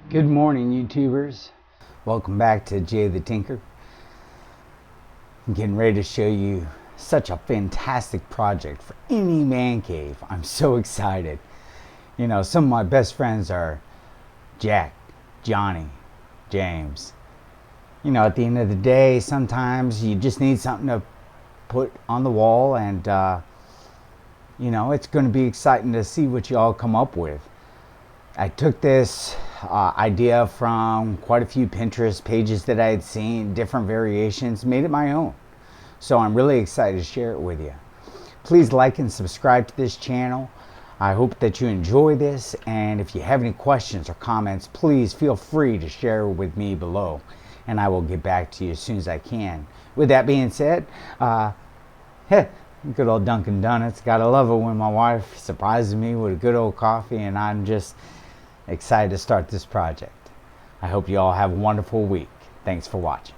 Good morning, YouTubers. Welcome back to Jay the Tinker. I'm getting ready to show you such a fantastic project for any man cave. I'm so excited. You know, some of my best friends are Jack, Johnny, James. You know, at the end of the day, sometimes you just need something to put on the wall, and you know, it's going to be exciting to see what you all come up with. I took this idea from quite a few Pinterest pages that I had seen, different variations, made it my own. So I'm really excited to share it with you. Please like and subscribe to this channel. I hope that you enjoy this, and if you have any questions or comments, please feel free to share with me below, and I will get back to you as soon as I can. With that being said, good old Dunkin' Donuts. Gotta love it when my wife surprises me with a good old coffee, and I'm just excited to start this project. I hope you all have a wonderful week. Thanks for watching.